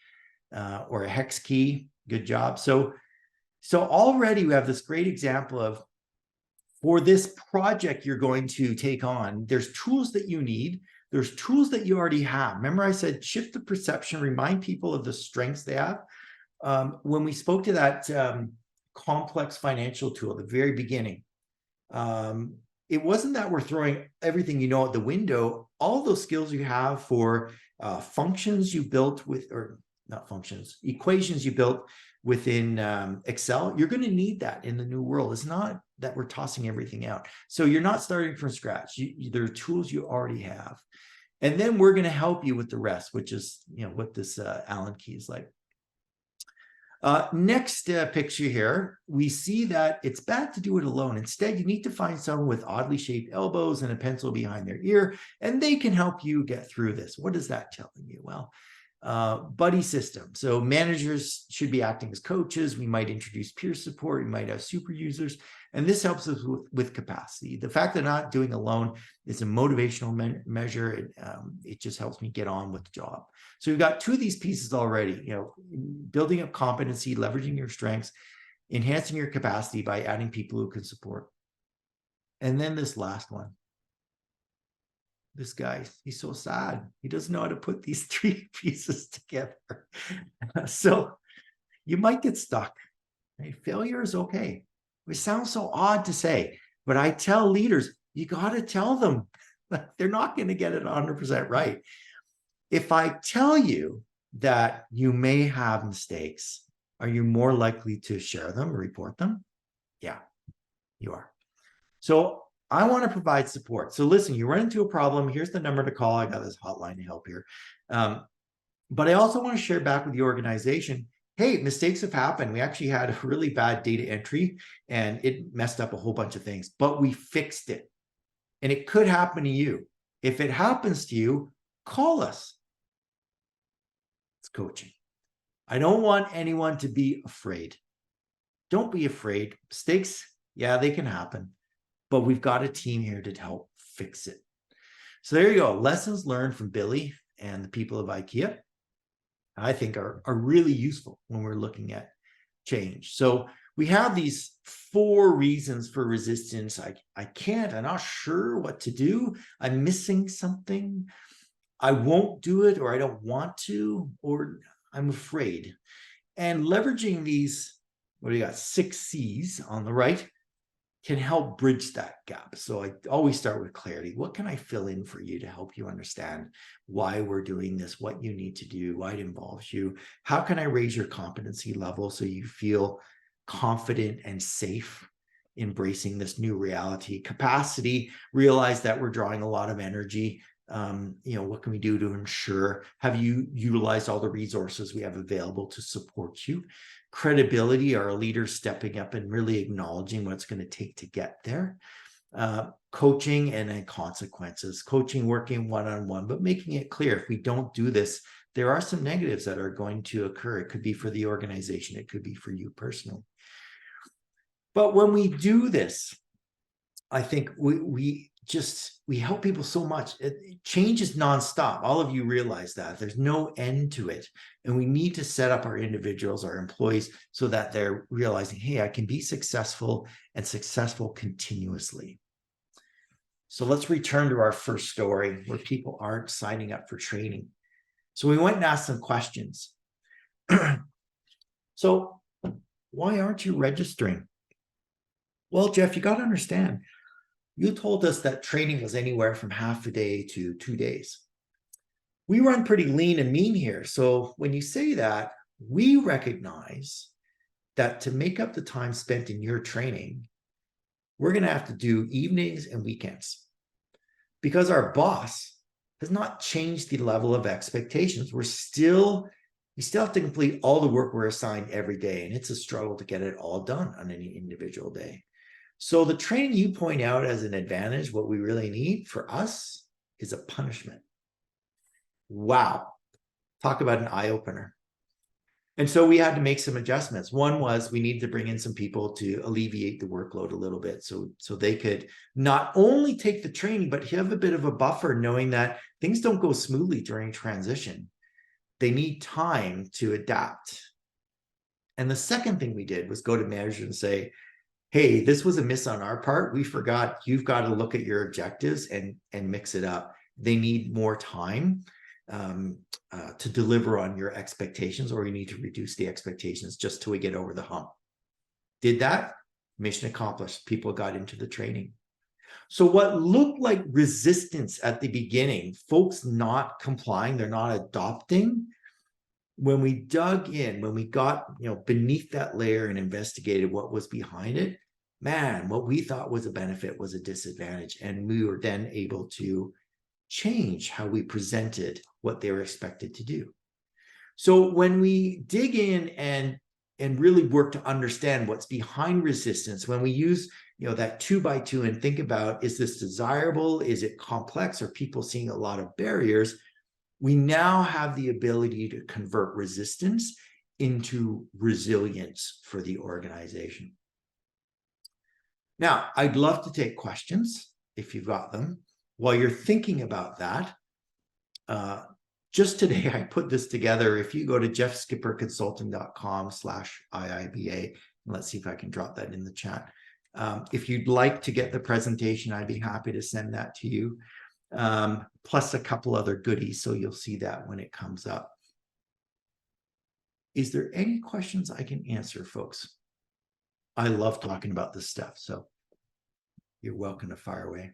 or a hex key. Good job. So already we have this great example of, for this project you're going to take on, there's tools that you need. There's tools that you already have. Remember I said shift the perception, remind people of the strengths they have. When we spoke to that complex financial tool at the very beginning, it wasn't that we're throwing everything you know out the window. All those skills you have for functions you built with, or not functions, equations you built within Excel, you're going to need that in the new world. It's not that we're tossing everything out. So you're not starting from scratch. There are tools you already have. And then we're going to help you with the rest, which is, what this Allen key is like. Next picture here, we see that it's bad to do it alone. Instead, you need to find someone with oddly shaped elbows and a pencil behind their ear, and they can help you get through this. What is that telling you? Well, buddy system. So managers should be acting as coaches. We might introduce peer support. We might have super users. And this helps us with capacity. The fact that not doing alone is a motivational measure. It just helps me get on with the job. So we've got two of these pieces already, building up competency, leveraging your strengths, enhancing your capacity by adding people who can support. And then this last one. This guy, he's so sad. He doesn't know how to put these three pieces together. So you might get stuck. Right? Failure is okay. It sounds so odd to say, but I tell leaders, you got to tell them they're not going to get it 100% right. If I tell you that you may have mistakes, are you more likely to share them or report them? Yeah, you are. So I want to provide support. So listen, you run into a problem. Here's the number to call. I got this hotline to help here. But I also want to share back with the organization, hey, mistakes have happened. We actually had a really bad data entry and it messed up a whole bunch of things, but we fixed it. And it could happen to you. If it happens to you, call us. It's coaching. I don't want anyone to be afraid. Don't be afraid. Mistakes, yeah, they can happen. But we've got a team here to help fix it. So there you go. Lessons learned from Billy and the people of IKEA, I think are really useful when we're looking at change. So we have these 4 reasons for resistance. I can't, I'm not sure what to do. I'm missing something. I won't do it, or I don't want to, or I'm afraid. And leveraging these, what do you got? 6 C's on the right can help bridge that gap. So I always start with clarity. What can I fill in for you to help you understand why we're doing this, what you need to do, why it involves you? How can I raise your competency level so you feel confident and safe embracing this new reality? Capacity, realize that we're drawing a lot of energy. What can we do to ensure, have you utilized all the resources we have available to support you? Credibility, our leaders stepping up and really acknowledging what it's going to take to get there. Coaching, and then consequences. Coaching, working one-on-one, but making it clear if we don't do this, there are some negatives that are going to occur. It could be for the organization. It could be for you personally. But when we do this, I think we help people so much. Change is nonstop. All of you realize that there's no end to it. And we need to set up our individuals, our employees, so that they're realizing, hey, I can be successful and successful continuously. So let's return to our first story where people aren't signing up for training. So we went and asked some questions. So why aren't you registering? Well, Jeff, you got to understand, you told us that training was anywhere from half a day to 2 days. We run pretty lean and mean here. So when you say that, we recognize that to make up the time spent in your training, we're going to have to do evenings and weekends because our boss has not changed the level of expectations. We're still we still have to complete all the work we're assigned every day. And it's a struggle to get it all done on any individual day. So the training you point out as an advantage, what we really need for us is a punishment. Wow. Talk about an eye opener. And so we had to make some adjustments. One was we needed to bring in some people to alleviate the workload a little bit so they could not only take the training, but have a bit of a buffer knowing that things don't go smoothly during transition. They need time to adapt. And the second thing we did was go to managers and say, hey, this was a miss on our part. We forgot. You've got to look at your objectives and mix it up. They need more time to deliver on your expectations, or you need to reduce the expectations just till we get over the hump. Did that, mission accomplished. People got into the training. So what looked like resistance at the beginning, folks not complying, they're not adopting, when we dug in, when we got beneath that layer and investigated what was behind it, man, what we thought was a benefit was a disadvantage. And we were then able to change how we presented what they were expected to do. So when we dig in and really work to understand what's behind resistance, when we use that 2x2 and think about, is this desirable? Is it complex? Are people seeing a lot of barriers? We now have the ability to convert resistance into resilience for the organization. Now, I'd love to take questions if you've got them. While you're thinking about that, just today I put this together. If you go to jeffskipperconsulting.com/IIBA, and let's see if I can drop that in the chat. If you'd like to get the presentation, I'd be happy to send that to you. Plus a couple other goodies, so you'll see that when it comes up. Is there any questions I can answer, folks? I love talking about this stuff, so you're welcome to fire away.